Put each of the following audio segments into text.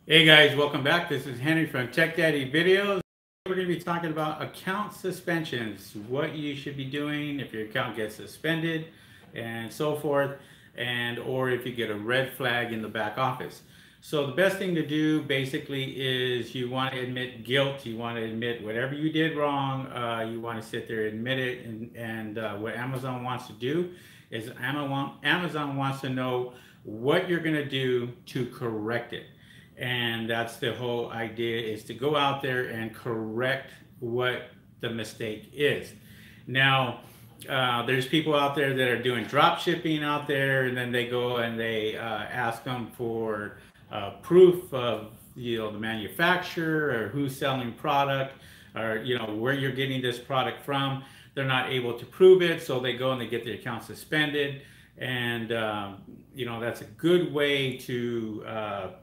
Hey guys, welcome back. This is Henry from Tech Daddy Videos. We're going to be talking about account suspensions, what you should be doing if your account gets suspended and so forth, and or if you get a red flag in the back office. So the best thing to do basically is you want to admit guilt. You want to admit whatever you did wrong. You want to sit there and admit it. And what Amazon wants to do is Amazon wants to know what you're going to do to correct it. And that's the whole idea, is to go out there and correct what the mistake is. Now, there's people out there that are doing drop shipping out there, and then they go and they ask them for proof of the manufacturer or who's selling product, or where you're getting this product from. They're not able to prove it, so they go and they get the account suspended. And that's a good way to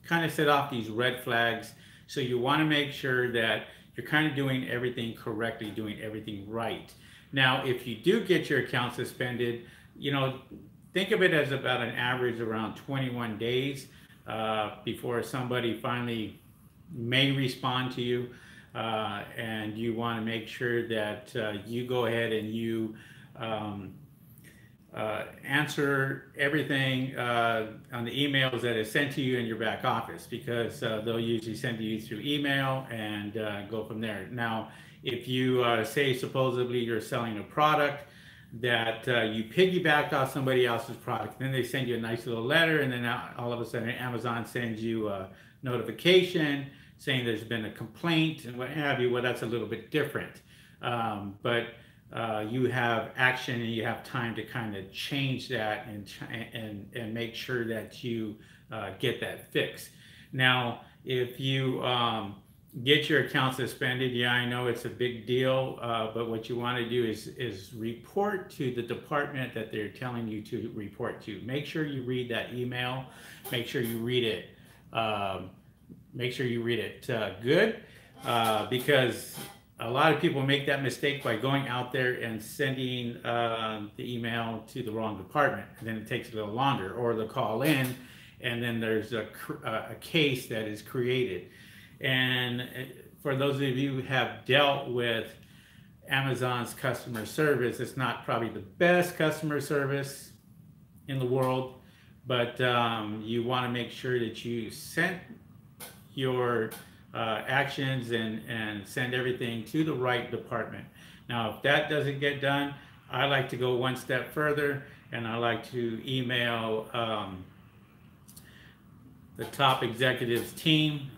kind of set off these red flags. So you want to make sure that you're kind of doing everything correctly, doing everything right. Now, if you do get your account suspended, think of it as about an average around 21 days before somebody finally may respond to you. And you want to make sure that you go ahead and you answer everything on the emails that is sent to you in your back office, because they'll usually send to you through email and go from there. Now, if you say supposedly you're selling a product that you piggybacked off somebody else's product, then they send you a nice little letter, and then all of a sudden Amazon sends you a notification saying there's been a complaint and what have you. Well, that's a little bit different. But you have action and you have time to kind of change that and make sure that you get that fixed. Now, if you get your account suspended, yeah, I know it's a big deal, but what you want to do is report to the department that they're telling you to report to. Make sure you read that email. Make sure you read it. Good, because a lot of people make that mistake by going out there and sending the email to the wrong department, and then it takes a little longer, or they'll call in and then there's a case that is created. And for those of you who have dealt with Amazon's customer service, it's not probably the best customer service in the world, but you want to make sure that you sent your actions and send everything to the right department. Now, if that doesn't get done, I like to go one step further, and I like to email the top executives team.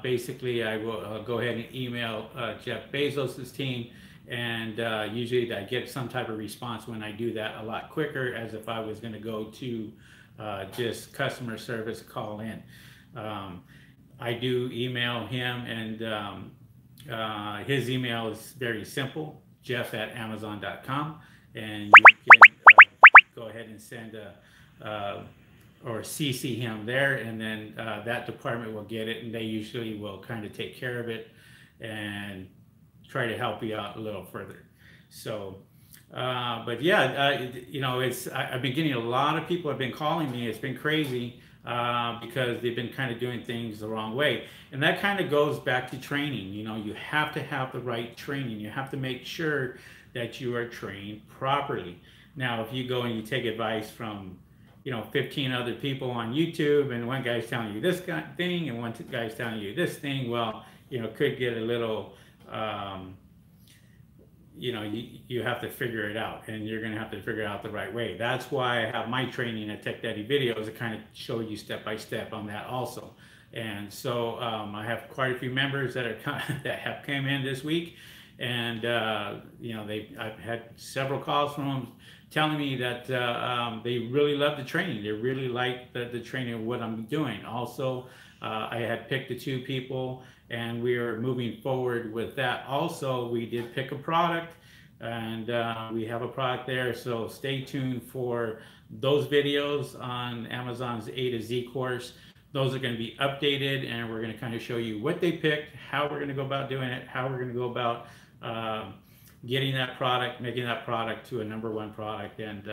Basically, I will go ahead and email Jeff Bezos's team, and usually I get some type of response when I do that, a lot quicker, as if I was going to go to just customer service call in. I do email him, and his email is very simple, jeff@amazon.com, and you can go ahead and send or CC him there, and then that department will get it, and they usually will kind of take care of it and try to help you out a little further. So, but yeah, I've been getting a lot of people have been calling me. It's been crazy. Because they've been kind of doing things the wrong way. And that kind of goes back to training. You have to have the right training. You have to make sure that you are trained properly. Now, if you go and you take advice from 15 other people on YouTube, and one guy's telling you this thing and one guy's telling you this thing, well, could get a little you have to figure it out, and you're going to have to figure it out the right way. That's why I have my training at Tech Daddy Videos to kind of show you step by step on that also. And so I have quite a few members that have come in this week, and I've had several calls from them telling me that they really love the training. They really like the training of what I'm doing. Also, I had picked the 2 people, and we are moving forward with that. Also, we did pick a product, and we have a product there. So stay tuned for those videos on Amazon's A to Z course. Those are going to be updated, and we're going to kind of show you what they picked, how we're going to go about doing it, how we're going to go about getting that product, making that product to a #1 product. And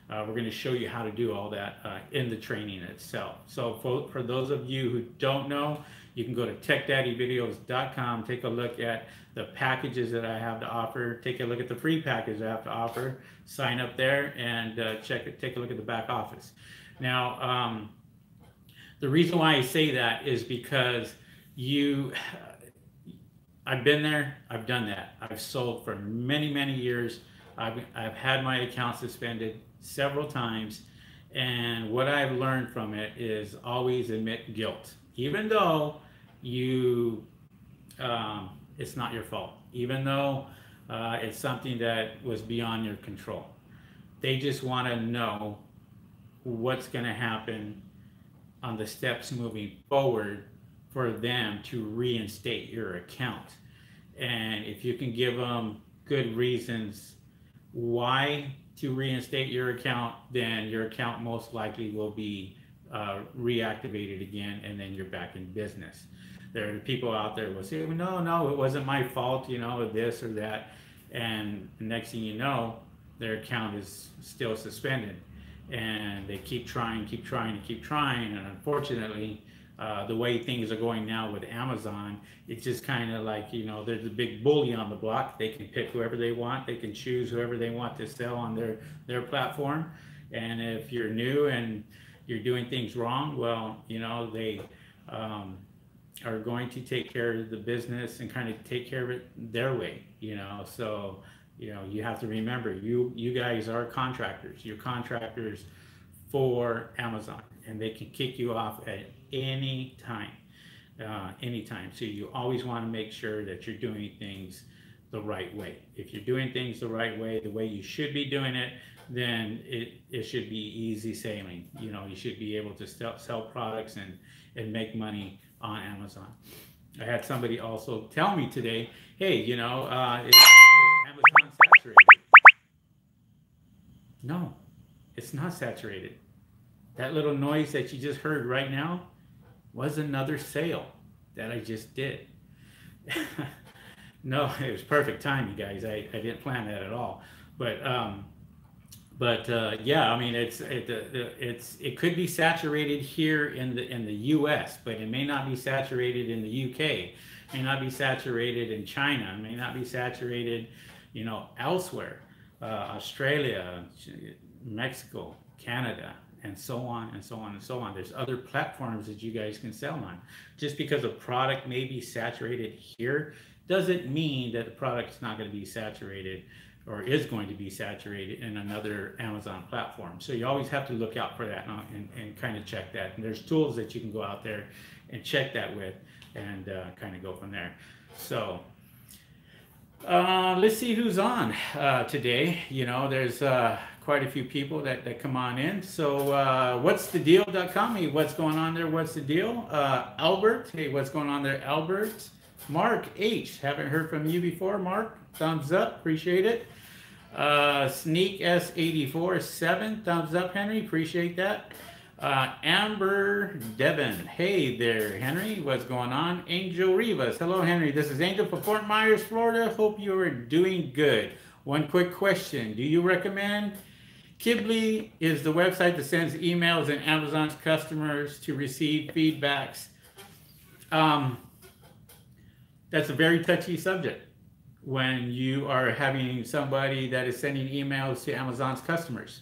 We're going to show you how to do all that in the training itself. So for those of you who don't know, you can go to techdaddyvideos.com, take a look at the packages that I have to offer, take a look at the free package I have to offer, sign up there, and take a look at the back office. Now, the reason why I say that is because I've been there, I've done that. I've sold for many, many years. I've had my account suspended several times, and what I've learned from it is always admit guilt, even though it's not your fault, even though it's something that was beyond your control. They just want to know what's going to happen on the steps moving forward for them to reinstate your account. And if you can give them good reasons why to reinstate your account, then your account most likely will be reactivated again, and then you're back in business. There are people out there who will say, well, no, it wasn't my fault, you know, this or that. And the next thing you know, their account is still suspended. And they keep trying, and unfortunately, the way things are going now with Amazon, it's just kind of like, you know, there's a big bully on the block. They can pick whoever they want. They can choose whoever they want to sell on their platform. And if you're new and you're doing things wrong, well, you know, they are going to take care of the business and kind of take care of it their way, you know. So, you know, you have to remember, you guys are contractors. You're contractors for Amazon, and they can kick you off at any time. So you always want to make sure that you're doing things the right way. If you're doing things the right way, the way you should be doing it, then it should be easy sailing. You know, you should be able to sell products and make money on Amazon. I had somebody also tell me today, hey, you know, is Amazon saturated? No, it's not saturated. That little noise that you just heard right now was another sale that I just did. No, it was perfect time, you guys. I didn't plan that at all. But yeah, I mean, it could be saturated here in the U.S., but it may not be saturated in the U.K. It may not be saturated in China. It may not be saturated, you know, elsewhere, Australia, Mexico, Canada, and so on and so on and so on. There's other platforms that you guys can sell on. Just because a product may be saturated here doesn't mean that the product's not going to be saturated or is going to be saturated in another Amazon platform. So you always have to look out for that and kind of check that. And there's tools that you can go out there and check that with and kind of go from there. So let's see who's on today. You know, there's quite a few people that come on in. So what's the deal.com? Hey, what's going on there? What's the deal? Albert, hey, what's going on there, Albert? Mark H, haven't heard from you before. Mark, thumbs up, appreciate it. Sneak S84, 7 thumbs up, Henry, appreciate that. Amber Devon, hey there, Henry, what's going on? Angel Rivas, hello, Henry, this is Angel from Fort Myers, Florida. Hope you are doing good. One quick question, do you recommend Kibly is the website that sends emails and Amazon's customers to receive feedbacks? That's a very touchy subject when you are having somebody that is sending emails to Amazon's customers.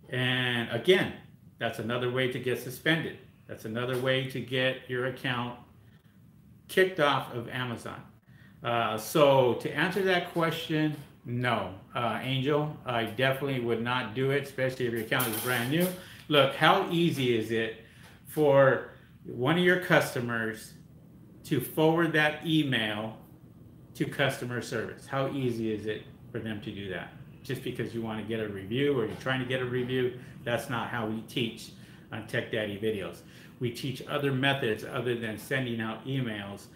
And again, that's another way to get suspended. That's another way to get your account kicked off of Amazon. So to answer that question, no. Angel, I definitely would not do it, especially if your account is brand new. Look, how easy is it for one of your customers to forward that email to customer service? How easy is it for them to do that? Just because you want to get a review or you're trying to get a review, that's not how we teach on Tech Daddy videos. We teach other methods other than sending out emails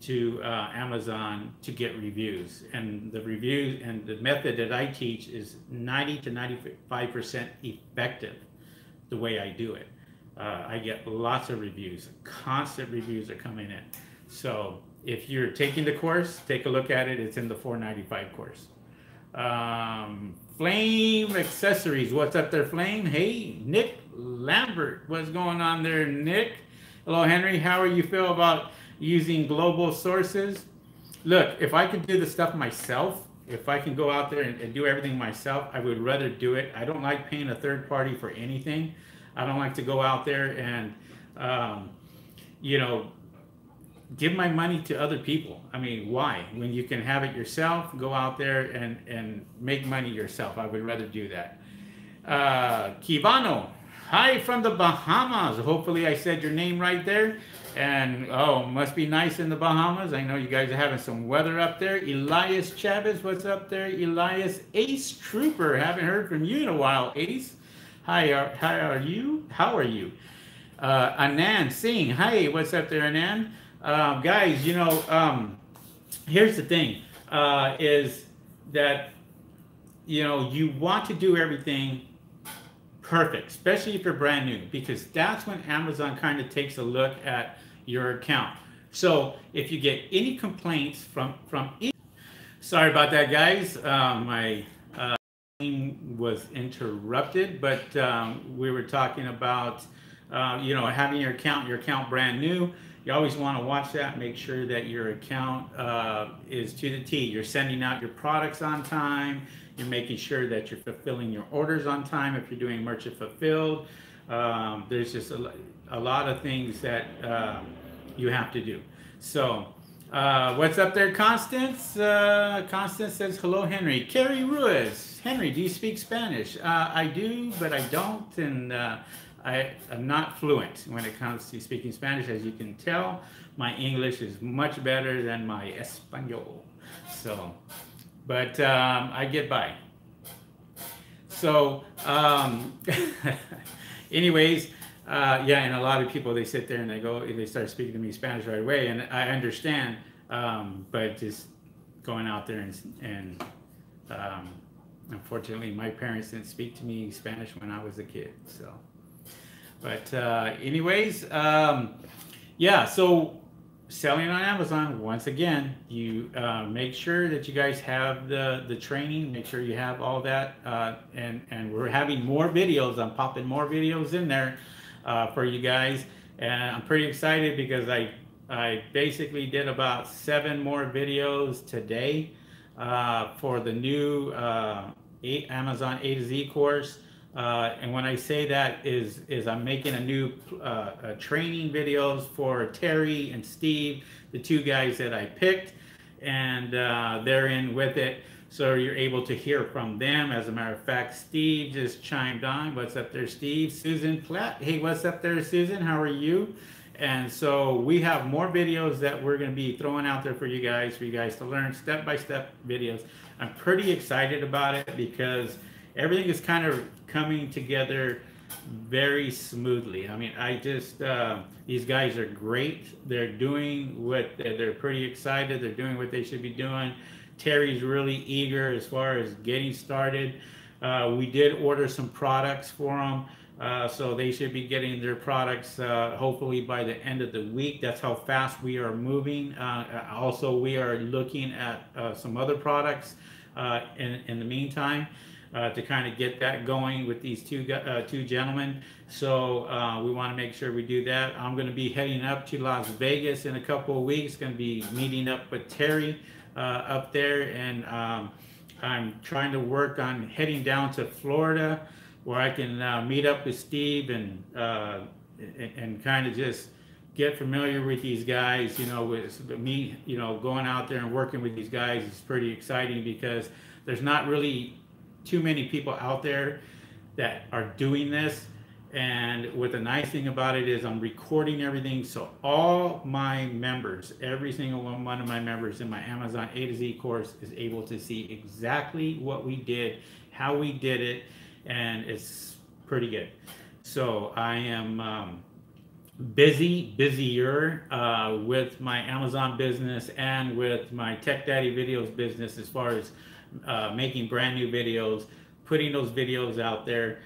to Amazon to get reviews. And the reviews and the method that I teach is 90 to 95% effective the way I do it. I get lots of reviews, constant reviews are coming in. So if you're taking the course, take a look at it. It's in the $495 course. Flame Accessories. What's up there, Flame? Hey, Nick Lambert. What's going on there, Nick? Hello, Henry. How are you feel about using global sources? Look, if I could do the stuff myself, if I can go out there and do everything myself, I would rather do it. I don't like paying a third party for anything. I don't like to go out there and, you know, give my money to other people. I mean, why? When you can have it yourself, go out there and make money yourself. I would rather do that. Kivano, hi from the Bahamas. Hopefully I said your name right there. And oh, must be nice in the Bahamas. I know you guys are having some weather up there. Elias Chavez, what's up there? Elias Ace Trooper, haven't heard from you in a while, Ace. Hi, how are you? How are you? Anand Singh, hi, what's up there, Anand? Guys, you know, here's the thing, is that, you know, you want to do everything perfect, especially if you're brand new, because that's when Amazon kind of takes a look at your account. So if you get any complaints from sorry about that, guys, my was interrupted, but we were talking about you know, having your account brand new. You always want to watch that, make sure that your account is to the T. You're sending out your products on time. You're making sure that you're fulfilling your orders on time if you're doing merchant fulfilled. There's just a lot of things that you have to do. So what's up there, Constance? Constance says, hello, Henry. Carrie Ruiz. Henry, do you speak Spanish? I do, but I don't, and I am not fluent when it comes to speaking Spanish. As you can tell, my English is much better than my Espanol. So, but I get by. So, anyways, yeah, and a lot of people, they sit there and they start speaking to me Spanish right away, and I understand, but just going out there and unfortunately, my parents didn't speak to me Spanish when I was a kid, so. But anyways, yeah, so selling on Amazon, once again, you make sure that you guys have the training, make sure you have all that, and we're having more videos. I'm popping more videos in there for you guys, and I'm pretty excited because I basically did about 7 more videos today for the new Amazon A to Z course. And when I say that is I'm making a new training videos for Terry and Steve, the 2 guys that I picked, and they're in with it. So you're able to hear from them. As a matter of fact, Steve just chimed on. What's up there, Steve? Susan Platt. Hey, what's up there, Susan? How are you? And so we have more videos that we're going to be throwing out there for you guys to learn step-by-step videos. I'm pretty excited about it because everything is kind of coming together very smoothly. I mean, I just, these guys are great. They're doing what, they're pretty excited. They're doing what they should be doing. Terry's really eager as far as getting started. We did order some products for them. So they should be getting their products hopefully by the end of the week. That's how fast we are moving. Also, we are looking at some other products in the meantime to kind of get that going with these two gentlemen. So we want to make sure we do that. I'm going to be heading up to Las Vegas in a couple of weeks. Going to be meeting up with Terry up there, and I'm trying to work on heading down to Florida, where I can meet up with Steve and kind of just get familiar with these guys. You know, with me, you know, going out there and working with these guys is pretty exciting because there's not really too many people out there that are doing this. And what the nice thing about it is I'm recording everything, so all my members, every single one of my members in my Amazon A to Z course is able to see exactly what we did, how we did it, and it's pretty good. So I am busier with my Amazon business and with my Tech Daddy Videos business as far as making brand new videos, putting those videos out there,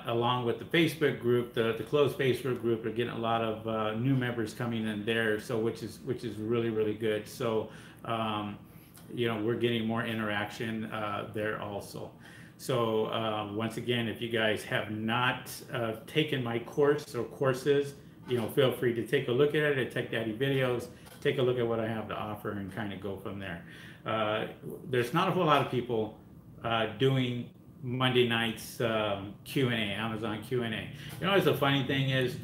along with the Facebook group, the closed Facebook group. We're getting a lot of new members coming in there, so which is really good. So you know, we're getting more interaction there also. So once again, if you guys have not taken my course or courses, feel free to take a look at it at Tech Daddy Videos, take a look at what I have to offer, and kind of go from there. There's not a whole lot of people doing Monday nights Q&A, Amazon Q&A. The funny thing is,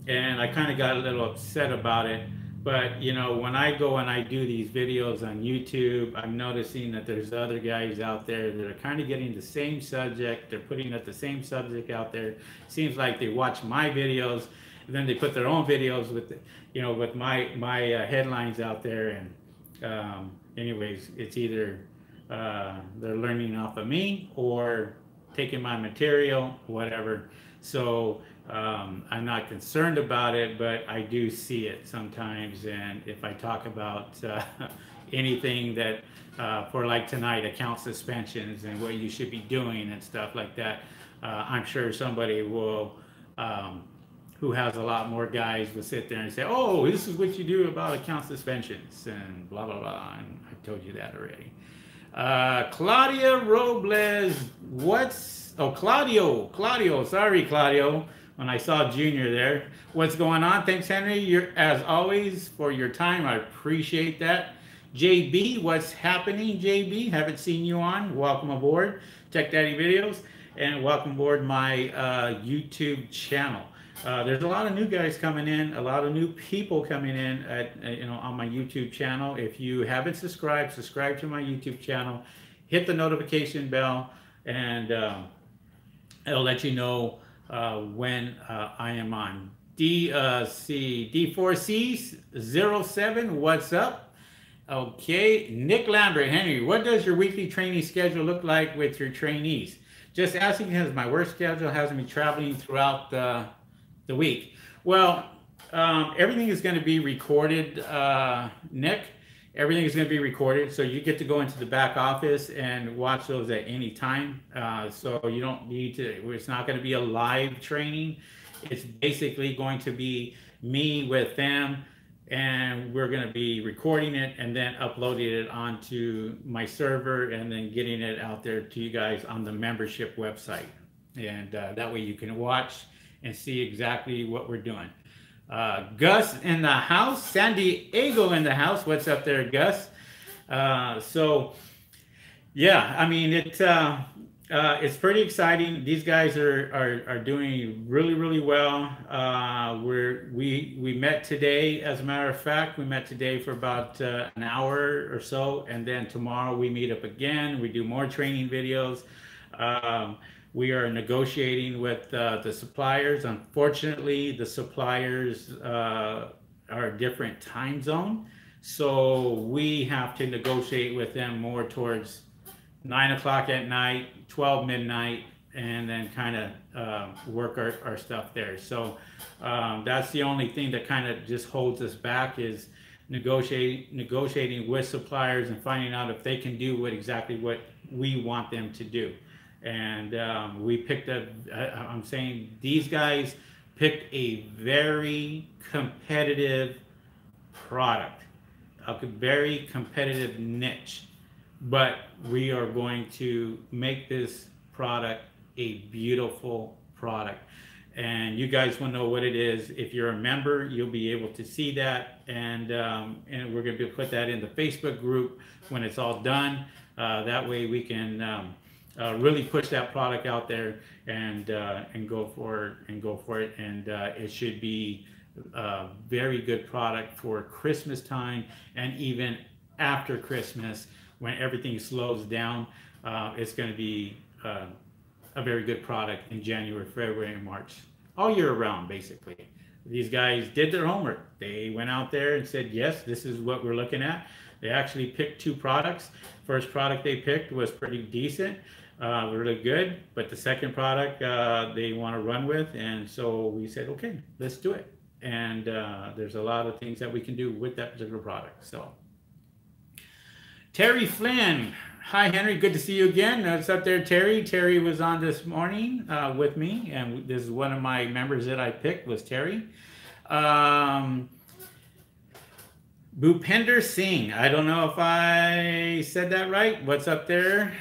and I kind of got a little upset about it, but when I go and I do these videos on YouTube, I'm noticing that there's other guys out there that are kind of getting the same subject. They're putting up the same subject out there. Seems like they watch my videos, and then they put their own videos with, with my headlines out there. And anyways, it's either they're learning off of me or taking my material, whatever. So I'm not concerned about it, but I do see it sometimes. And if I talk about anything that, for like tonight, account suspensions and what you should be doing and stuff like that, I'm sure somebody will, who has a lot more guys, will sit there and say, oh, this is what you do about account suspensions and blah, blah, blah. And I told you that already. Claudia Robles, Claudio, sorry, Claudio. When I saw Junior there. What's going on? Thanks, Henry. You're, as always, for your time. I appreciate that. JB, what's happening, JB? Haven't seen you on. Welcome aboard Tech Daddy Videos, and welcome aboard my YouTube channel. There's a lot of new guys coming in, a lot of new people coming in at, on my YouTube channel. If you haven't subscribed, subscribe to my YouTube channel. Hit the notification bell, and it'll let you know when I am on. D4C07, what's up? Okay, Nick Lambert, Henry, what does your weekly training schedule look like with your trainees? Just asking because my work schedule has me traveling throughout the week. Well, everything is going to be recorded, Nick. Everything is going to be recorded, so you get to go into the back office and watch those at any time. So you don't need to, it's not going to be a live training. It's basically going to be me with them, and we're going to be recording it and then uploading it onto my server and then getting it out there to you guys on the membership website. And that way you can watch and see exactly what we're doing. Gus in the house, San Diego in the house. What's up there, Gus? So yeah, I mean, it's pretty exciting. These guys are doing really well. We met today, as a matter of fact. We met today for about an hour or so, and then tomorrow we meet up again. We do more training videos. We are negotiating with the suppliers. Unfortunately, the suppliers are a different time zone, so we have to negotiate with them more towards 9 o'clock at night, 12 midnight, and then kind of work our stuff there. So that's the only thing that kind of just holds us back, is negotiating with suppliers and finding out if they can do exactly what we want them to do. And we picked I'm saying these guys picked a very competitive product, a very competitive niche, but we are going to make this product a beautiful product. And you guys will know what it is. If you're a member, you'll be able to see that, and we're going to put that in the Facebook group when it's all done. That way we can really push that product out there and go for it. And it should be a very good product for Christmas time, and even after Christmas, when everything slows down, it's going to be a very good product in January, February, and March, all year round, basically. These guys did their homework. They went out there and said, yes, this is what we're looking at. They actually picked 2 products. First product they picked was pretty decent, really good, but the second product they want to run with, and so we said, okay, let's do it. And there's a lot of things that we can do with that particular product. So Terry Flynn, hi Henry, good to see you again. What's up there, Terry? Terry was on this morning with me, and this is one of my members that I picked, was Terry. Bhupender Singh. I don't know if I said that right. What's up there?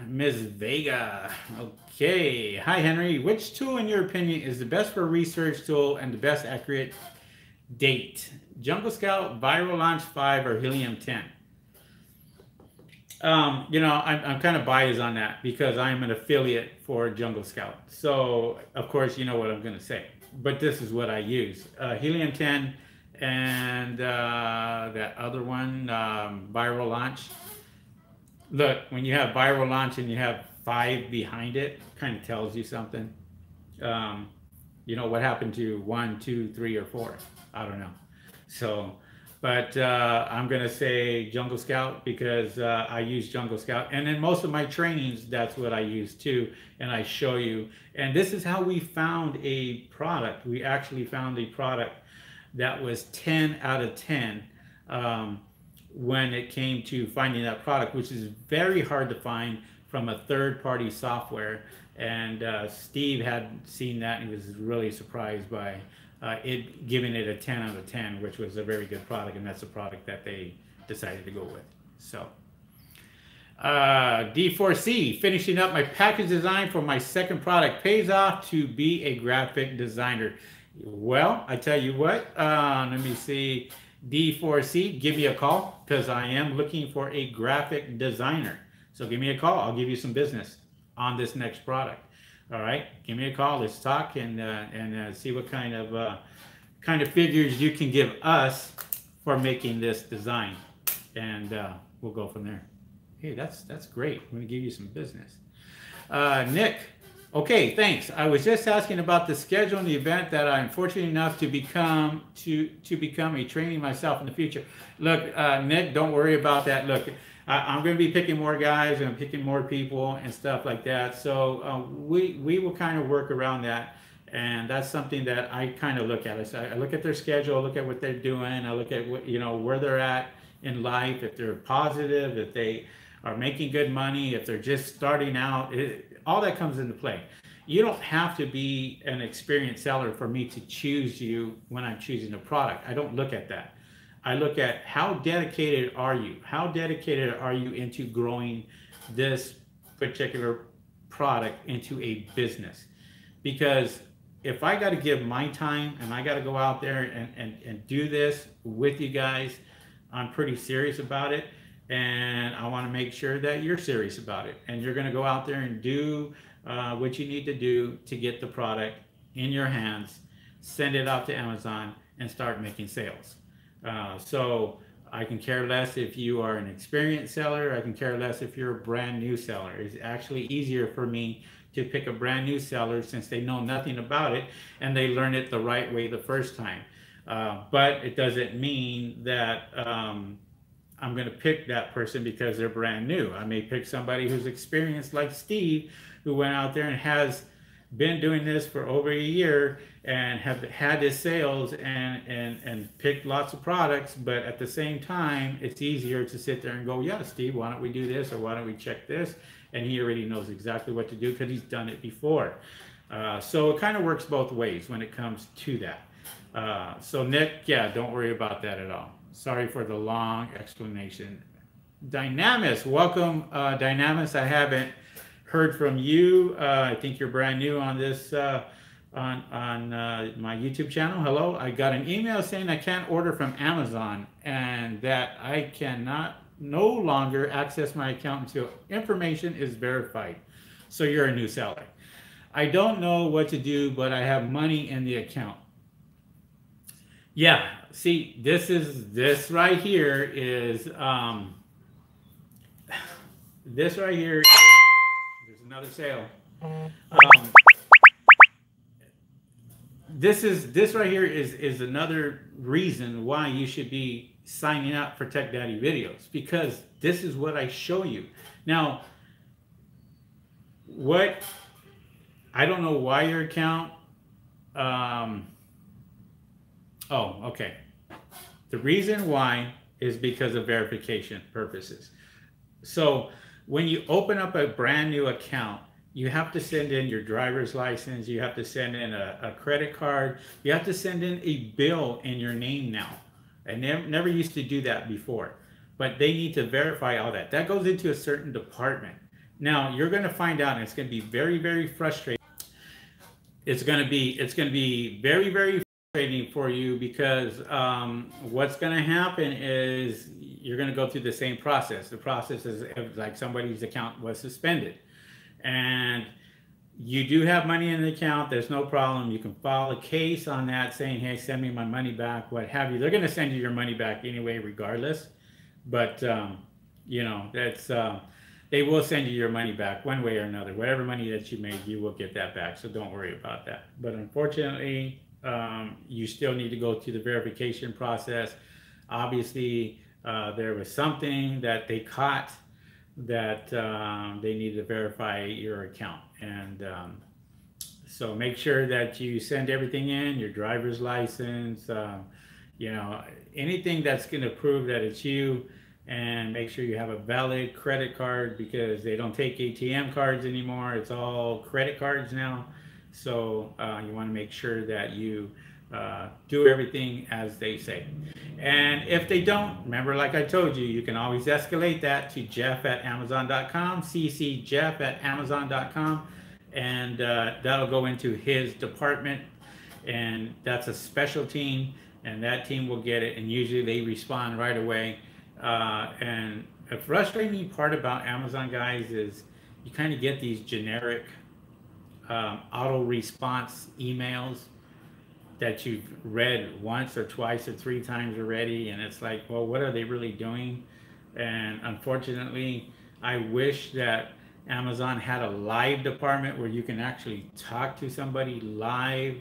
Ms. Vega. Okay. Hi, Henry. Which tool, in your opinion, is the best for research tool and the best accurate date? Jungle Scout, Viral Launch 5, or Helium 10? You know, I'm kind of biased on that because I'm an affiliate for Jungle Scout. So, of course, you know what I'm going to say. But this is what I use. Helium 10 and that other one, Viral Launch. Look, when you have Viral Launch and you have 5 behind it, kind of tells you something. You know, what happened to 1, 2, 3, or 4? I don't know. So, but I'm going to say Jungle Scout because I use Jungle Scout. And in most of my trainings, that's what I use too. And I show you. And this is how we found a product. We actually found a product that was 10 out of 10 when it came to finding that product, which is very hard to find from a third-party software. And Steve had seen that and he was really surprised by it, giving it a 10 out of 10, which was a very good product, and that's the product that they decided to go with. So D4C, finishing up my package design for my second product. Pays off to be a graphic designer. Well, I tell you what, let me see. D4C, give me a call because I am looking for a graphic designer. So give me a call. I'll give you some business on this next product. All right, give me a call. Let's talk and see what kind of figures you can give us for making this design, and we'll go from there. Hey, that's great. I'm going to give you some business. Nick, okay, thanks. I was just asking about the schedule in the event that I'm fortunate enough to become a trainee myself in the future. Look, Nick, don't worry about that. Look, I'm going to be picking more guys and picking more people and stuff like that. So we will kind of work around that. And that's something that I kind of look at. I look at their schedule, look at what they're doing. I look at what, you know, where they're at in life, if they're positive, if they are making good money, if they're just starting out, all that comes into play. You don't have to be an experienced seller for me to choose you when I'm choosing a product. I don't look at that. I look at how dedicated are you? How dedicated are you into growing this particular product into a business? Because if I got to give my time and I got to go out there and do this with you guys, I'm pretty serious about it. And I want to make sure that you're serious about it. And you're going to go out there and do what you need to do to get the product in your hands, send it out to Amazon, and start making sales. So I can care less if you are an experienced seller. I can care less if you're a brand new seller. It's actually easier for me to pick a brand new seller since they know nothing about it and they learn it the right way the first time. But it doesn't mean that I'm going to pick that person because they're brand new. I may pick somebody who's experienced like Steve, who went out there and has been doing this for over a year and have had his sales and picked lots of products, but at the same time, it's easier to sit there and go, yeah, Steve, why don't we do this, or why don't we check this? And he already knows exactly what to do because he's done it before. So it kind of works both ways when it comes to that. So Nick, yeah, don't worry about that at all. Sorry for the long explanation. Dynamis, welcome, Dynamis. I haven't heard from you. I think you're brand new on this on my YouTube channel. Hello, I got an email saying I can't order from Amazon and that I cannot no longer access my account until information is verified. So you're a new seller. I don't know what to do, but I have money in the account. Yeah, see, this right here is this right here. There's another sale. This right here is another reason why you should be signing up for Tech Daddy videos, because this is what I show you. Now, what I don't know why your account. Oh, okay. The reason why is because of verification purposes. So when you open up a brand new account, you have to send in your driver's license. You have to send in a credit card. You have to send in a bill in your name now. I never used to do that before, but they need to verify all that. That goes into a certain department. Now you're going to find out, and it's going to be very, very frustrating. It's going to be very, very frustrating for you because what's going to happen is you're going to go through the same process. The process is like somebody's account was suspended, and you do have money in the account. There's no problem. You can file a case on that saying, hey, send me my money back, what have you. They're going to send you your money back anyway, regardless. But, you know, that's, they will send you your money back one way or another. Whatever money that you made, you will get that back. So don't worry about that. But unfortunately, you still need to go through the verification process. Obviously, there was something that they caught that they need to verify your account. And so make sure that you send everything in, your driver's license, you know, anything that's going to prove that it's you, and make sure you have a valid credit card because they don't take ATM cards anymore. It's all credit cards now. So you want to make sure that you do everything as they say. And if they don't, remember, like I told you, you can always escalate that to Jeff@Amazon.com, CC Jeff@Amazon.com, and that'll go into his department, and that's a special team, and that team will get it, and usually they respond right away. And a frustrating part about Amazon, guys, is you kind of get these generic auto response emails that you've read once or twice or 3 times already, and it's like, well, what are they really doing? And unfortunately, I wish that Amazon had a live department where you can actually talk to somebody live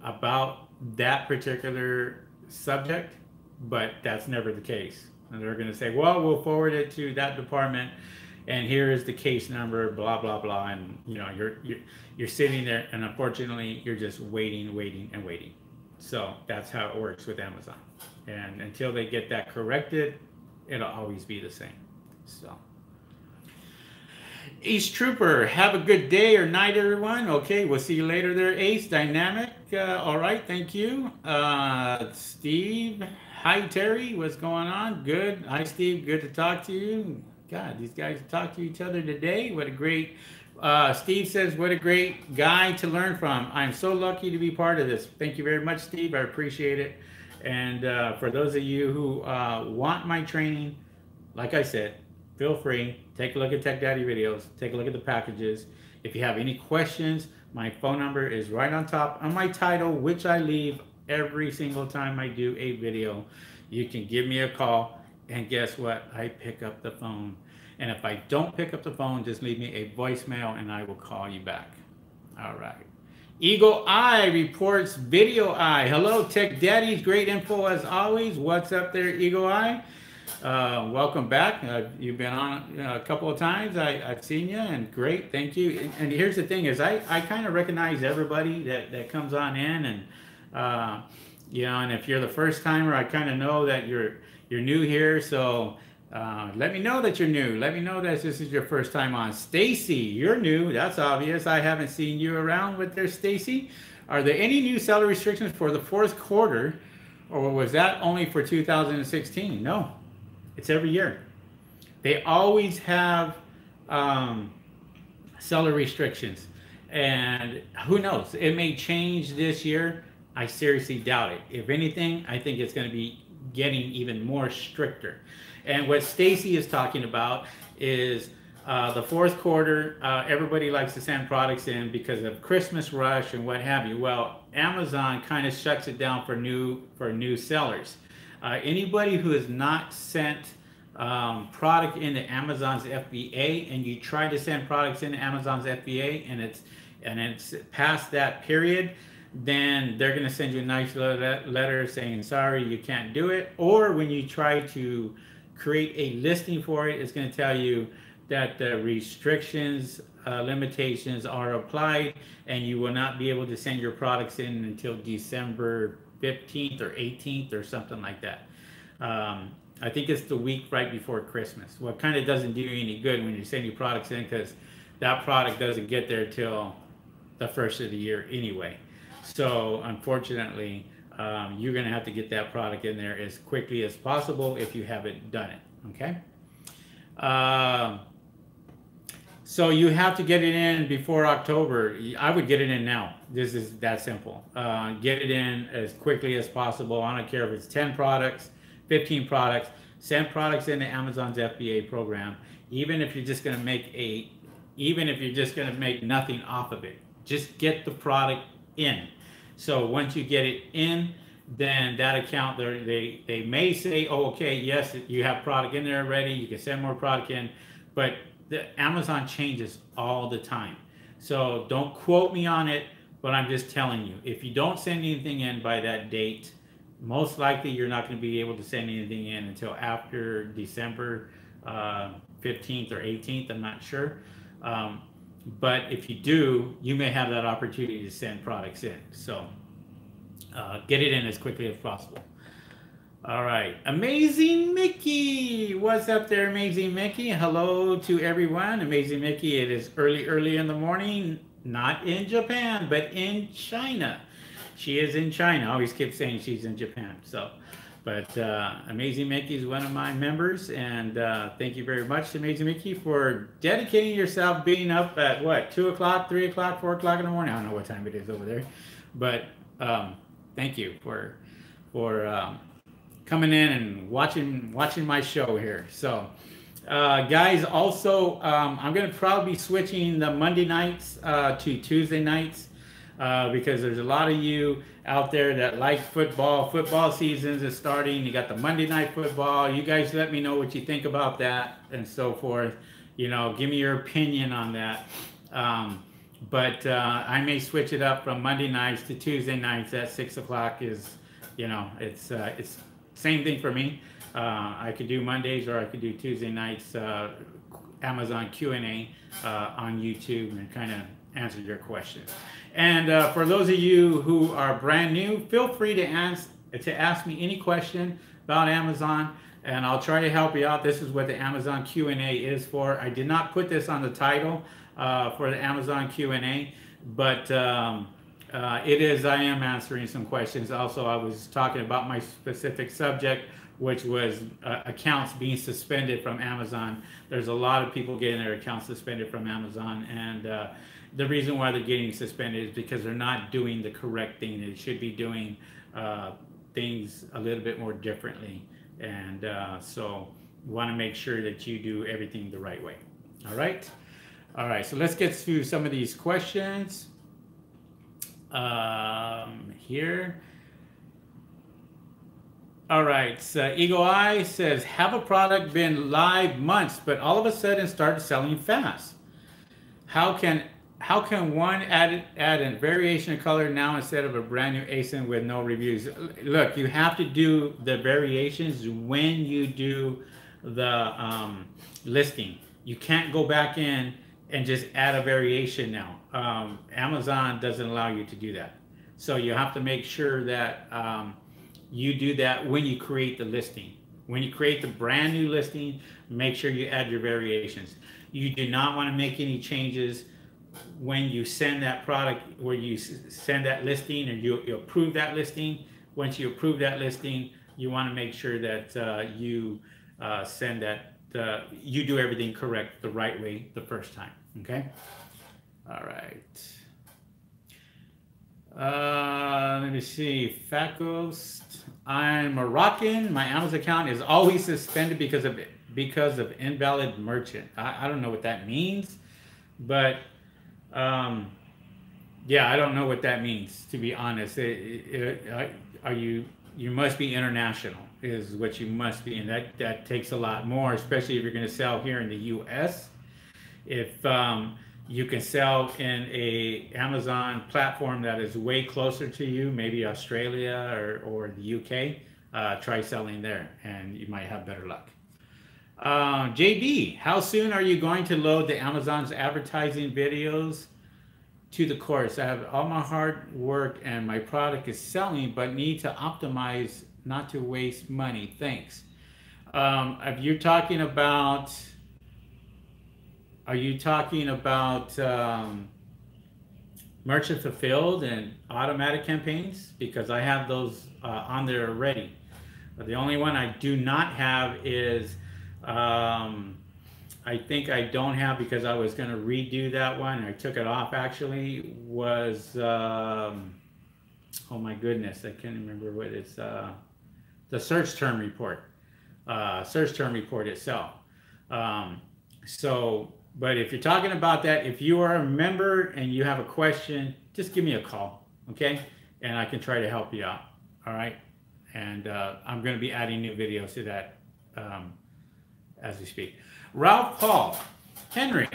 about that particular subject, but that's never the case. And they're going to say, well, we'll forward it to that department, and here is the case number, blah blah blah, and you know, you're sitting there, and unfortunately you're just waiting. So that's how it works with Amazon, and until they get that corrected, it'll always be the same. So Ace Trooper, have a good day or night, everyone. Okay, we'll see you later there, Ace. Dynamic, all right, thank you. Steve, hi Terry, what's going on? Good. Hi Steve, good to talk to you. God, these guys talk to each other today. What a great, Steve says, what a great guy to learn from. I'm so lucky to be part of this. Thank you very much, Steve. I appreciate it. And for those of you who want my training, like I said, feel free. Take a look at Tech Daddy videos. Take a look at the packages. If you have any questions, my phone number is right on top on my title, which I leave every single time I do a video. You can give me a call. And guess what? I pick up the phone. And if I don't pick up the phone, just leave me a voicemail and I will call you back. All right. Eagle Eye reports Video Eye. Hello, Tech Daddies. Great info as always. What's up there, Eagle Eye? Welcome back. You've been on a couple of times. I've seen you, and great. Thank you. And here's the thing is I kind of recognize everybody that comes on in, and you know, and if you're the first timer, I kind of know that you're new here, so let me know that you're new. Let me know that this is your first time on. Stacy, you're new. That's obvious. I haven't seen you around with there, Stacy. Are there any new seller restrictions for the 4th quarter, or was that only for 2016? No, it's every year. They always have seller restrictions, and who knows? It may change this year. I seriously doubt it. If anything, I think it's going to be getting even more stricter. And what Stacy is talking about is the 4th quarter, everybody likes to send products in because of Christmas rush and what have you. Well, Amazon kind of shuts it down for new sellers. Anybody who has not sent product into Amazon's FBA, and you try to send products into Amazon's FBA and it's past that period, then they're going to send you a nice letter saying, sorry, you can't do it. Or when you try to create a listing for it, it's going to tell you that the restrictions, limitations are applied, and you will not be able to send your products in until December 15th or 18th or something like that. I think it's the week right before Christmas. Well, it kind of doesn't do you any good when you send your products in, because that product doesn't get there till the first of the year anyway. So unfortunately, you're going to have to get that product in there as quickly as possible if you haven't done it. Okay. So you have to get it in before October. I would get it in now. This is that simple. Get it in as quickly as possible. I don't care if it's 10 products, 15 products. Send products into Amazon's FBA program. Even if you're just going to make nothing off of it, just get the product in. So once you get it in, then that account, they may say, oh, okay, yes, you have product in there already. You can send more product in, but Amazon changes all the time. So don't quote me on it, but I'm just telling you, if you don't send anything in by that date, most likely you're not going to be able to send anything in until after December 15th or 18th. I'm not sure. But if you do, you may have that opportunity to send products in. So get it in as quickly as possible. All right, Amazing Mickey, what's up there, Amazing Mickey? Hello to everyone. Amazing Mickey, it is early in the morning, not in Japan, but in China. She is in China. I always keep saying she's in Japan. So, but Amazing Mickey is one of my members, and thank you very much, Amazing Mickey, for dedicating yourself, being up at what, 2 o'clock, 3 o'clock, 4 o'clock in the morning. I don't know what time it is over there, but thank you for coming in and watching my show here. So guys, also I'm going to probably be switching the Monday nights to Tuesday nights because there's a lot of you out there that like football. Football seasons is starting. You got the Monday night football. You guys let me know what you think about that and so forth. You know, give me your opinion on that. But I may switch it up from Monday nights to Tuesday nights at 6 o'clock. Is, you know, it's same thing for me. I could do Mondays or I could do Tuesday nights Amazon Q&A on YouTube and kind of answer your questions. And for those of you who are brand new, feel free to ask me any question about Amazon, and I'll try to help you out. This is what the Amazon Q&A is for. I did not put this on the title for the Amazon Q&A, but I am answering some questions. Also, I was talking about my specific subject, which was accounts being suspended from Amazon. There's a lot of people getting their accounts suspended from Amazon, and the reason why they're getting suspended is because they're not doing the correct thing. They should be doing things a little bit more differently, and so you want to make sure that you do everything the right way. All right, so let's get through some of these questions here. All right, so Eagle Eye says, have a product been live months, but all of a sudden started selling fast? How can one add a variation of color now instead of a brand new ASIN with no reviews? Look, you have to do the variations when you do the listing. You can't go back in and just add a variation now. Amazon doesn't allow you to do that. So you have to make sure that you do that when you create the listing. When you create the brand new listing, make sure you add your variations. You do not want to make any changes when you send that product, where you send that listing and you approve that listing. Once you approve that listing, you want to make sure that you send that, you do everything correct the right way the first time. Okay. All right. Let me see. Facos. I'm Moroccan. My Amazon account is always suspended because of invalid merchant. I don't know what that means, but yeah, I don't know what that means, to be honest. You must be international is what you must be, and that takes a lot more, especially if you're going to sell here in the US. If you can sell in a Amazon platform that is way closer to you, maybe Australia or the UK, try selling there and you might have better luck. JB, how soon are you going to load the Amazon's advertising videos to the course? I have all my hard work and my product is selling, but need to optimize not to waste money. Thanks. If you're talking about, are you talking about merchant fulfilled and automatic campaigns because I have those on there already. But the only one I do not have is, I think I don't have because I was going to redo that one. I took it off actually. Was oh my goodness, I can't remember what it's. The search term report, search term report itself. So, but if you're talking about that, if you are a member and you have a question, just give me a call, okay? And I can try to help you out, all right? And I'm going to be adding new videos to that as we speak. Ralph Paul, Henry,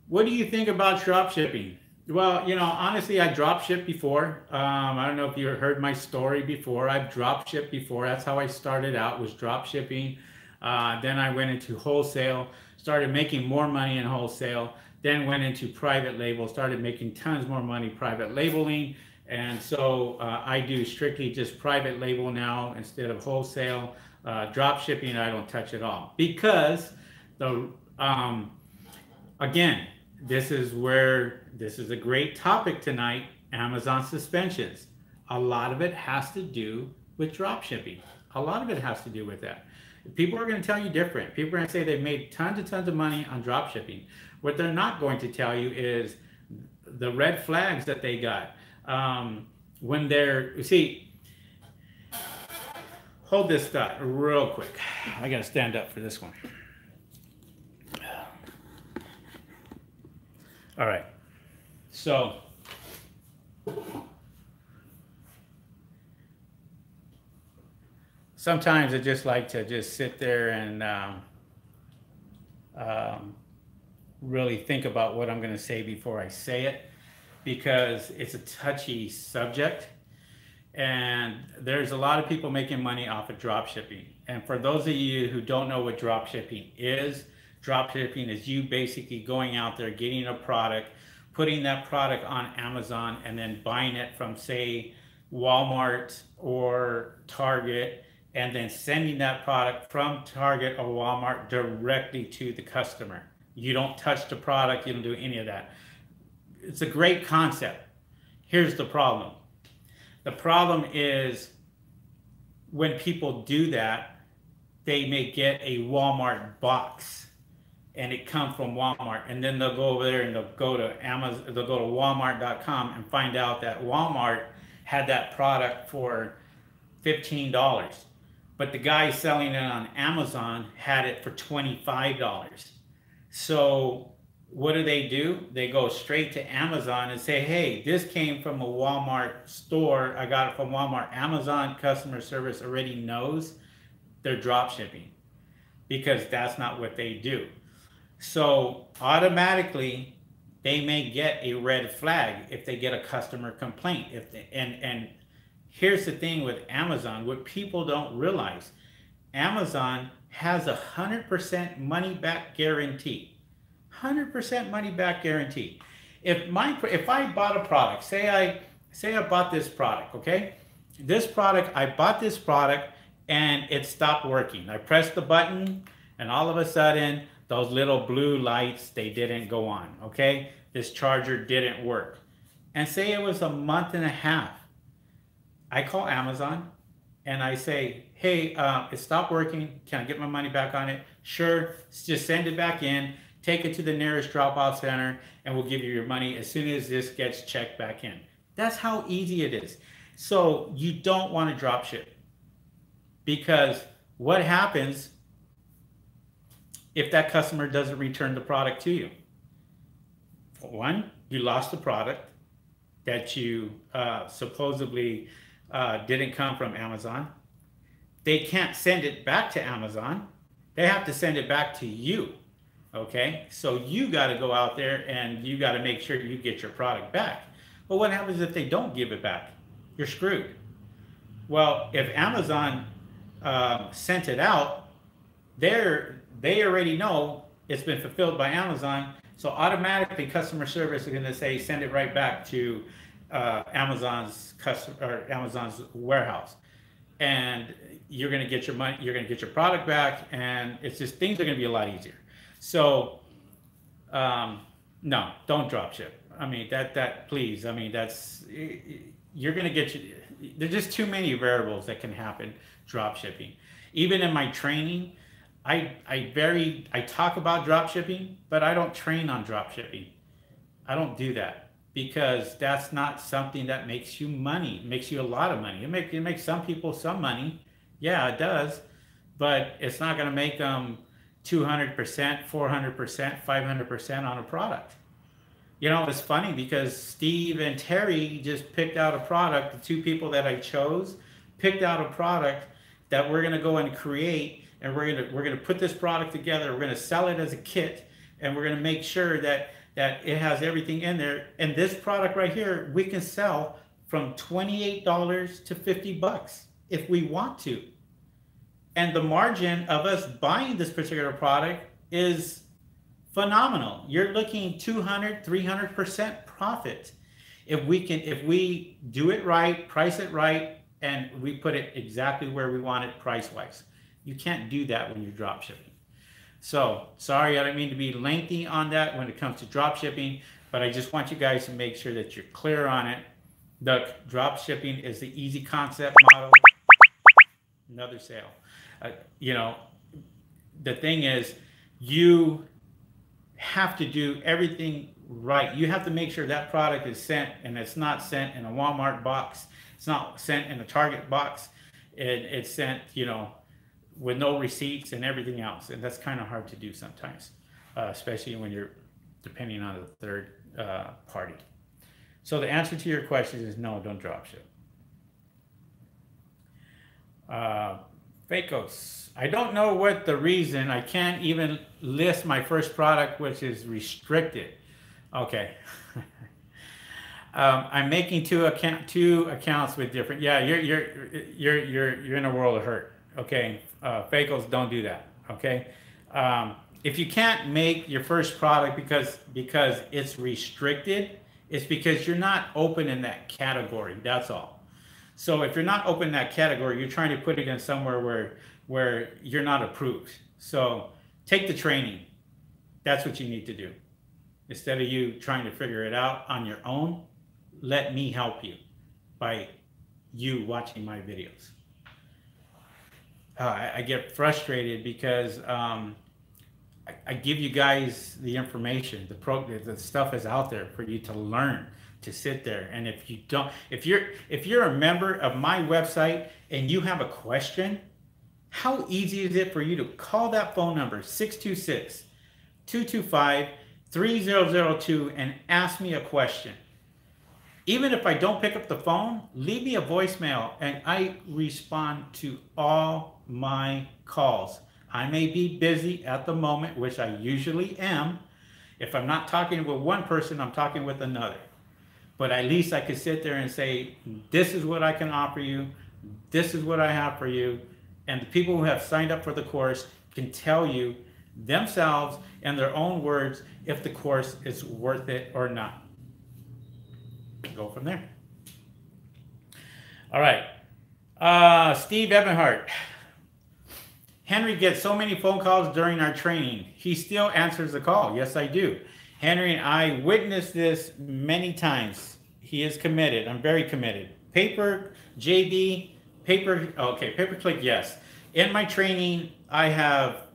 what do you think about drop shipping? Well, you know, honestly, I drop shipped before. I don't know if you heard my story before. I've drop shipped before. That's how I started out, was drop shipping. Then I went into wholesale, started making more money in wholesale, then went into private label, started making tons more money private labeling. And so I do strictly just private label now instead of wholesale. Drop shipping, I don't touch at all because the again, this is a great topic tonight, Amazon suspensions. A lot of it has to do with drop shipping. A lot of it has to do with that. People are going to tell you different. People are going to say they've made tons and tons of money on drop shipping. What they're not going to tell you is the red flags that they got. When they're, you see, hold this thought real quick. I got to stand up for this one. All right, so sometimes I just like to just sit there and really think about what I'm going to say before I say it, because it's a touchy subject and there's a lot of people making money off of drop shipping. And for those of you who don't know what drop shipping is you basically going out there, getting a product, putting that product on Amazon, and then buying it from, say, Walmart or Target, and then sending that product from Target or Walmart directly to the customer. You don't touch the product, you don't do any of that. It's a great concept. Here's the problem. The problem is when people do that, they may get a Walmart box and it comes from Walmart, and then they'll go over there and they'll go to Amazon, they'll go to Walmart.com and find out that Walmart had that product for $15, but the guy selling it on Amazon had it for $25. So what do? They go straight to Amazon and say, hey, this came from a Walmart store. I got it from Walmart. Amazon customer service already knows they're drop shipping because that's not what they do. So automatically they may get a red flag if they get a customer complaint. And here's the thing with Amazon, what people don't realize, Amazon has 100% money back guarantee. 100% money back guarantee. If I bought a product, say I bought this product, okay? This product, I bought this product and it stopped working. I pressed the button and all of a sudden those little blue lights, they didn't go on, okay? This charger didn't work. And say it was a month and a half. I call Amazon and I say, hey, it stopped working. Can I get my money back on it? Sure, just send it back in, take it to the nearest drop-off center, and we'll give you your money as soon as this gets checked back in. That's how easy it is. So you don't want to drop ship, because what happens if that customer doesn't return the product to you? One, you lost the product that you supposedly didn't come from Amazon. They can't send it back to Amazon. They have to send it back to you, okay? So you got to go out there and you got to make sure you get your product back. But what happens if they don't give it back? You're screwed. Well, if Amazon sent it out, they already know it's been fulfilled by Amazon, so automatically customer service is going to say send it right back to Amazon's warehouse, and you're going to get your money, you're going to get your product back, and it's just, things are going to be a lot easier. So no, don't drop ship. I mean, please, I mean, you're going to get there's just too many variables that can happen drop shipping. Even in my training, I talk about drop shipping, but I don't train on drop shipping. I don't do that because that's not something that makes you money. It makes you a lot of money. It makes some people some money. Yeah, it does, but it's not going to make them 200%, 400%, 500% on a product. You know, it's funny because Steve and Terry just picked out a product. The two people that I chose picked out a product that we're going to go and create, and we're going to put this product together. We're going to sell it as a kit, and we're going to make sure that it has everything in there. And this product right here, we can sell from $28 to $50 if we want to. And the margin of us buying this particular product is phenomenal. You're looking 200, 300% profit. If we do it right, price it right, and we put it exactly where we want it price-wise. You can't do that when you're drop shipping. So, sorry, I don't mean to be lengthy on that when it comes to drop shipping, but I just want you guys to make sure that you're clear on it. Look, drop shipping is the easy concept model. Another sale. You know, the thing is, you have to do everything right. You have to make sure that product is sent, and it's not sent in a Walmart box. It's not sent in a Target box. It's sent, you know, with no receipts and everything else. And that's kind of hard to do sometimes, especially when you're depending on a third party. So the answer to your question is no, don't drop ship. Fakos. I don't know what the reason. I can't even list my first product, which is restricted. Okay. I'm making two accounts with different. Yeah, you're in a world of hurt. Okay. Fakos, don't do that. Okay. If you can't make your first product because it's restricted, it's because you're not open in that category. That's all. So if you're not open in that category, you're trying to put it in somewhere where you're not approved. So take the training. That's what you need to do. Instead of you trying to figure it out on your own, let me help you by you watching my videos. I get frustrated because I give you guys the information, the stuff is out there for you to learn, to sit there. And if you don't, if you're a member of my website and you have a question, how easy is it for you to call that phone number 626-225-3002 and ask me a question? Even if I don't pick up the phone, leave me a voicemail and I respond to all my calls. I may be busy at the moment, which I usually am. If I'm not talking with one person, I'm talking with another. But at least I could sit there and say, this is what I can offer you. This is what I have for you. And the people who have signed up for the course can tell you themselves in their own words if the course is worth it or not. Go from there. All right. Steve Ebenhart. Henry gets so many phone calls during our training. He still answers the call. Yes, I do. Henry and I witnessed this many times. He is committed. I'm very committed. Paper, JB, pay-per-click, yes. In my training, I have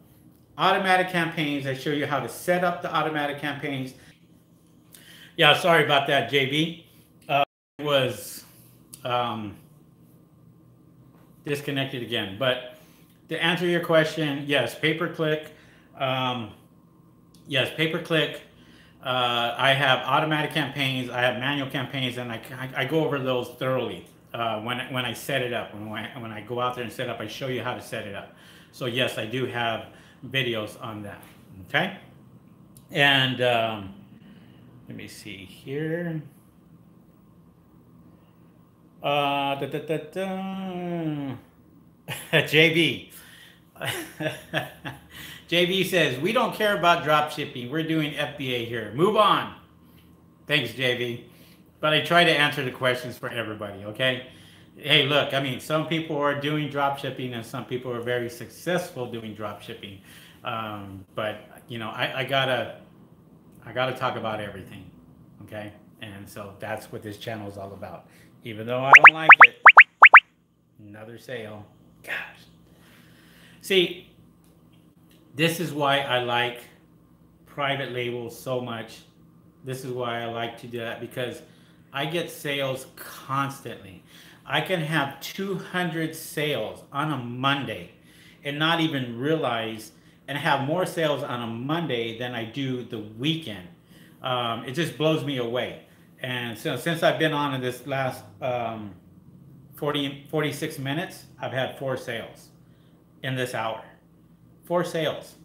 automatic campaigns. I show you how to set up the automatic campaigns. Yeah, sorry about that, JB. It was disconnected again. But to answer your question, yes, pay-per-click. Yes, pay-per-click. I have automatic campaigns. I have manual campaigns, and I go over those thoroughly when I set it up. When I go out there and set up, I show you how to set it up. So yes, I do have videos on that. Okay, and let me see here. JB. JB says, we don't care about drop shipping. We're doing FBA here. Move on. Thanks, JB. But I try to answer the questions for everybody, okay? Hey, look, I mean, some people are doing drop shipping and some people are very successful doing drop shipping. But, you know, I gotta talk about everything, Okay, and so that's what this channel is all about. Even though I don't like it, another sale. Gosh. See, this is why I like private labels so much. This is why I like to do that, because I get sales constantly. I can have 200 sales on a Monday and not even realize, and have more sales on a Monday than I do the weekend. It just blows me away. And so since I've been on in this last 46 minutes, I've had 4 sales in this hour. 4 sales.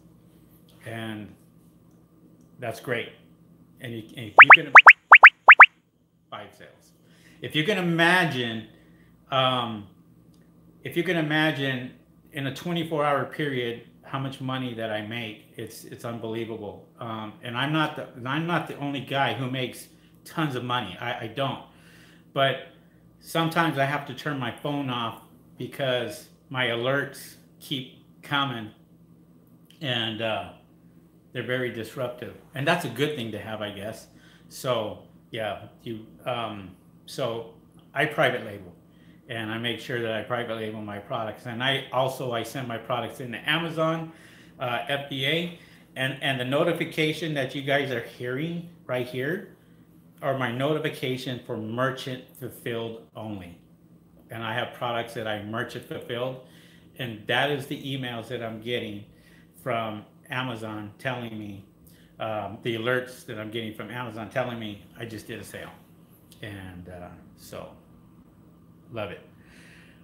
And that's great. And if you can, 5 sales. If you can imagine, in a 24-hour period, how much money that I make, it's unbelievable. And I'm not the only guy who makes tons of money. I don't. But sometimes I have to turn my phone off because my alerts keep coming, and they're very disruptive. And that's a good thing to have, I guess. So yeah, so I private label, and I make sure that I private label my products. And I send my products into Amazon, FBA, and the notification that you guys are hearing right here are my notification for merchant fulfilled only. And I have products that I merchant fulfilled, and that is the emails that I'm getting from Amazon telling me, the alerts that I'm getting from Amazon telling me I just did a sale. And so love it.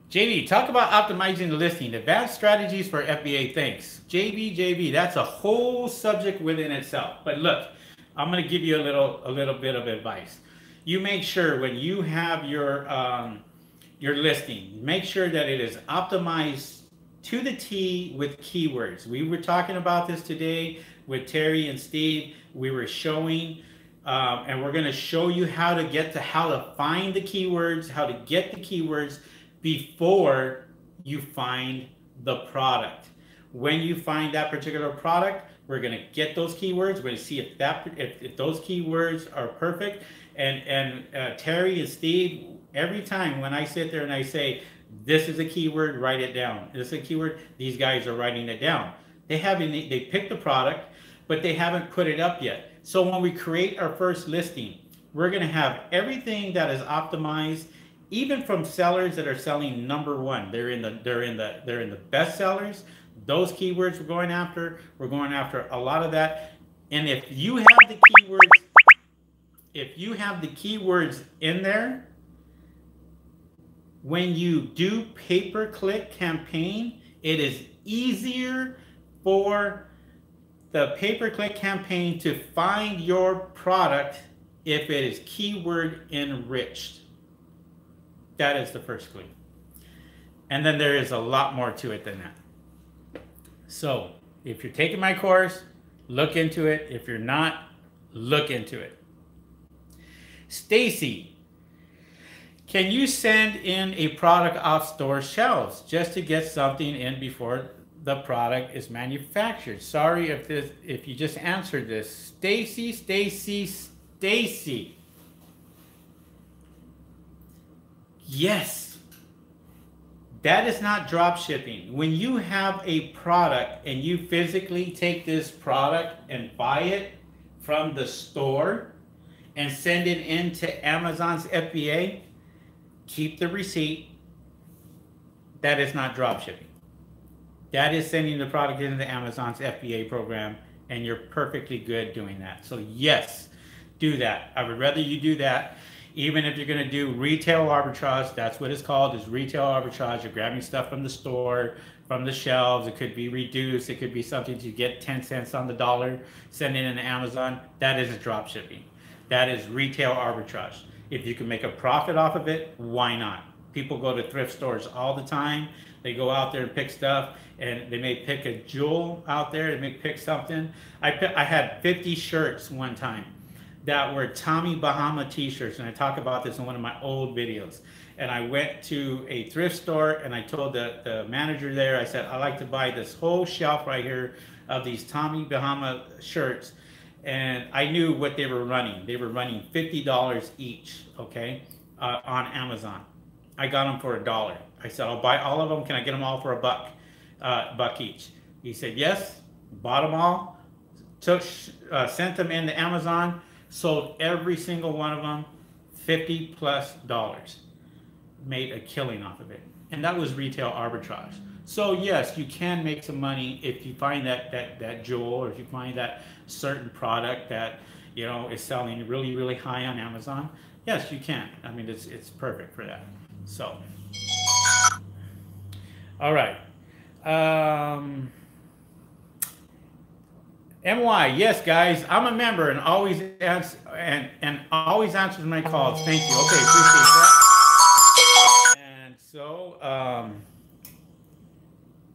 JB, talk about optimizing the listing, advanced strategies for FBA. Thanks. JB, that's a whole subject within itself. But look, I'm going to give you a little bit of advice. You make sure when you have your listing, make sure that it is optimized to the T with keywords. We were talking about this today with Terry and Steve. We were showing, and we're going to show you how to find the keywords, how to get the keywords before you find the product. When you find that particular product, we're going to get those keywords. We're going to see if those keywords are perfect. And Terry and Steve, every time when I sit there and I say, this is a keyword, write it down. This is a keyword, these guys are writing it down. They picked the product, but they haven't put it up yet. So when we create our first listing, we're going to have everything that is optimized, even from sellers that are selling #1. They're in the best sellers. Those keywords we're going after a lot of that. And if you have the keywords in there, when you do pay-per-click campaign, it is easier for the pay-per-click campaign to find your product if it is keyword enriched. That is the first clue. And then there is a lot more to it than that. So if you're taking my course, look into it. If you're not, look into it. Stacy, can you send in a product off store shelves just to get something in before the product is manufactured? Sorry if you just answered this. Stacy. Yes. That is not drop shipping. When you have a product and you physically take this product and buy it from the store and send it into Amazon's FBA, keep the receipt. That is not drop shipping. That is sending the product into Amazon's FBA program, and you're perfectly good doing that. So yes, do that. I would rather you do that. Even if you're going to do retail arbitrage, that's what it's called, is retail arbitrage. You're grabbing stuff from the store, from the shelves. It could be reduced. It could be something to get 10 cents on the dollar, send it into Amazon. That isn't drop shipping. That is retail arbitrage. If you can make a profit off of it, why not? People go to thrift stores all the time. They go out there and pick stuff, and they may pick a jewel out there. They may pick something. I had 50 shirts one time that were Tommy Bahama t-shirts, and I talk about this in one of my old videos. And I went to a thrift store, and I told the manager there, I said, I'd like to buy this whole shelf right here of these Tommy Bahama shirts. and I knew what they were running. They were running $50 each, okay, on Amazon. I got them for $1. I said, I'll buy all of them. Can I get them all for $1 each? He said, yes. Bought them all. Sent them into Amazon. Sold every single one of them. $50+. Made a killing off of it, and that was retail arbitrage. So yes, you can make some money if you find that jewel, or if you find that certain product that is selling really high on Amazon. Yes, you can. I mean, it's perfect for that. So, all right. MY, yes, guys, I'm a member and always always answers my calls. Thank you. Okay, appreciate that. And so,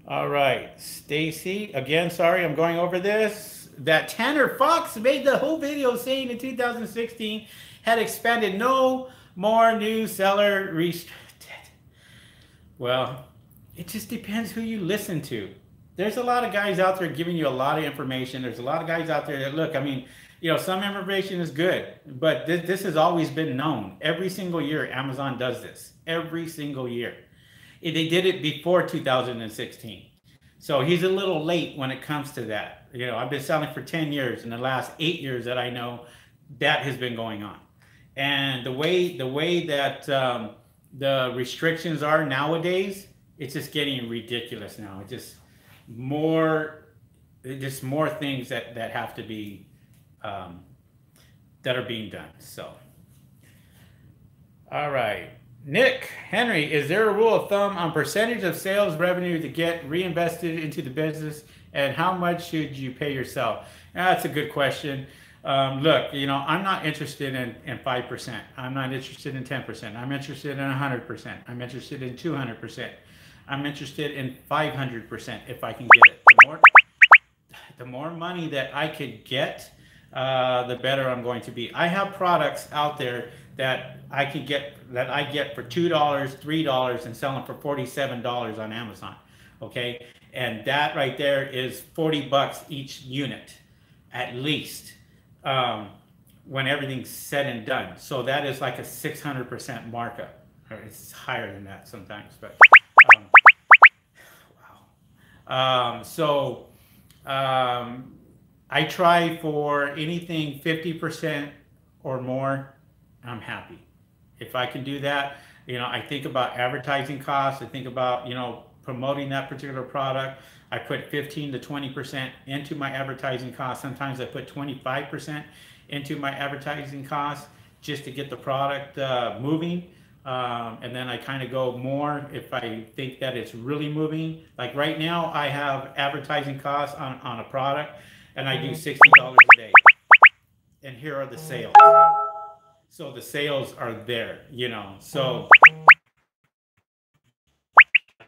all right, Stacy, again, sorry, I'm going over this. That Tanner Fox made the whole video saying in 2016 had expanded, no more new seller restricted. Well, it just depends who you listen to. There's a lot of guys out there giving you a lot of information. There's a lot of guys out there that, look, I mean, some information is good, but this has always been known. Every single year, Amazon does this. Every single year. They did it before 2016. So he's a little late when it comes to that. I've been selling for 10 years. In the last 8 years that I know, that has been going on. And the way that the restrictions are nowadays, it's just getting ridiculous now. It's just more things that have to be that are being done. So, all right, Nick Henry, is there a rule of thumb on percentage of sales revenue to get reinvested into the business, and how much should you pay yourself? That's a good question. Look, I'm not interested in 5%. I'm not interested in 10%. I'm interested in 100%. I'm interested in 200%. I'm interested in 500% if I can get it. The more money that I could get, the better I'm going to be. I have products out there that I get for $2, $3, and selling for $47 on Amazon. Okay, and that right there is $40 each unit, at least, when everyth's said and done. So that is like a 600% markup. Or it's higher than that sometimes, but. Wow. I try for anything 50% or more. I'm happy. If I can do that, I think about advertising costs. I think about, promoting that particular product. I put 15 to 20% into my advertising costs. Sometimes I put 25% into my advertising costs just to get the product moving. And then I kind of go more if I think that it's really moving. Like right now, I have advertising costs on a product, and I do $60 a day. And here are the sales. So the sales are there, So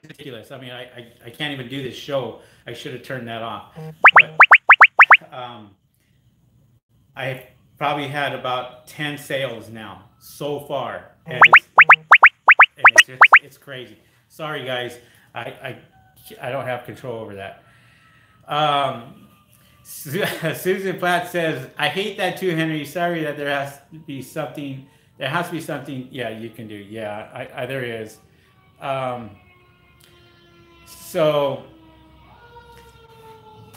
ridiculous. I mean, I can't even do this show. I should have turned that off. But I've probably had about 10 sales now so far, and it's crazy. Sorry guys, I don't have control over that. Susan Platt says, I hate that too, Henry. Sorry that there has to be something. There has to be something. Yeah, you can do. Yeah, there is. So,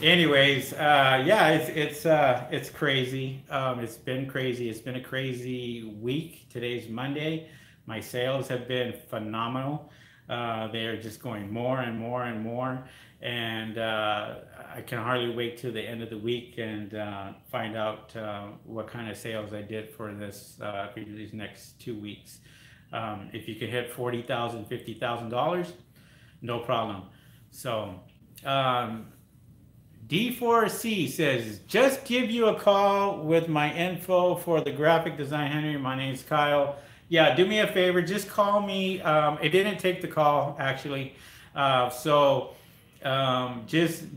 anyways, yeah, it's crazy. It's been crazy. It's been a crazy week. Today's Monday. My sales have been phenomenal. They are just going more and more and more. And I can hardly wait till the end of the week and find out what kind of sales I did for these next 2 weeks. If you could hit $40,000, $50,000, no problem. So D4C says, just give you a call with my info for the graphic design, Henry. My name's Kyle. Yeah, do me a favor, just call me. It didn't take the call actually. Kyle, just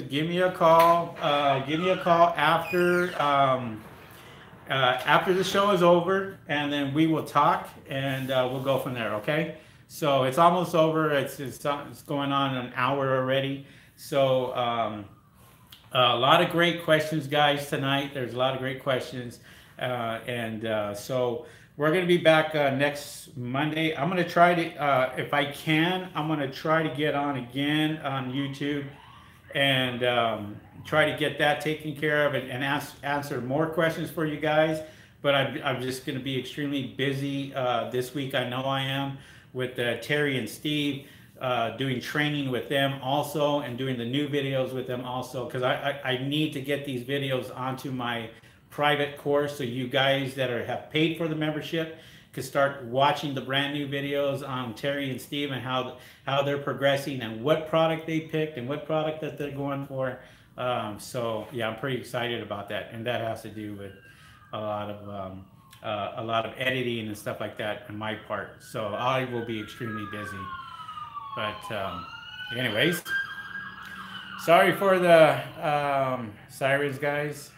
give me a call. Give me a call after the show is over, and then we will talk, and we'll go from there. Okay? So it's almost over. It's going on an hour already. So A lot of great questions, guys, tonight. There's a lot of great questions. So we're going to be back next Monday. I'm going to try to, if I can, I'm going to try to get on again on YouTube and try to get that taken care of and answer more questions for you guys. But I'm just going to be extremely busy this week. I know I am with Terry and Steve. Doing training with them also and doing the new videos with them also, because I need to get these videos onto my private course so you guys that have paid for the membership can start watching the brand new videos on Terry and Steve and how they're progressing and what product they picked and what product that they're going for. So yeah, I'm pretty excited about that, and that has to do with a lot of editing and stuff like that on my part. So I will be extremely busy. But anyways, sorry for the sirens, guys.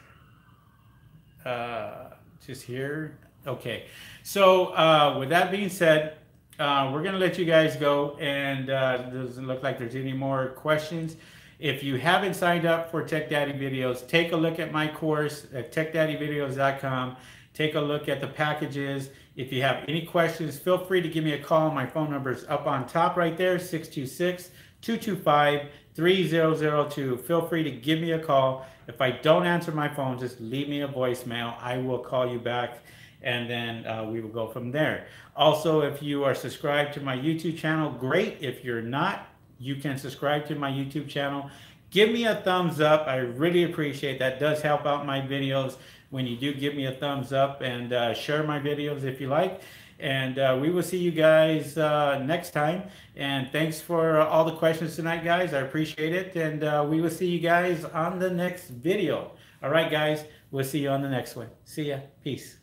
Just here. Okay. So with that being said, we're going to let you guys go. And doesn't look like there's any more questions. If you haven't signed up for Tech Daddy Videos, take a look at my course at techdaddyvideos.com. Take a look at the packages. If you have any questions, feel free to give me a call. My phone number is up on top right there, 626-225-3002. Feel free to give me a call. If I don't answer my phone, just leave me a voicemail. I will call you back, and then we will go from there. Also, if you are subscribed to my YouTube channel, great. If you're not, you can subscribe to my YouTube channel. Give me a thumbs up. I really appreciate that. It does help out my videos when you do give me a thumbs up, and share my videos if you like. And we will see you guys next time. And thanks for all the questions tonight, guys. I appreciate it. And we will see you guys on the next video. All right, guys. We'll see you on the next one. See ya. Peace.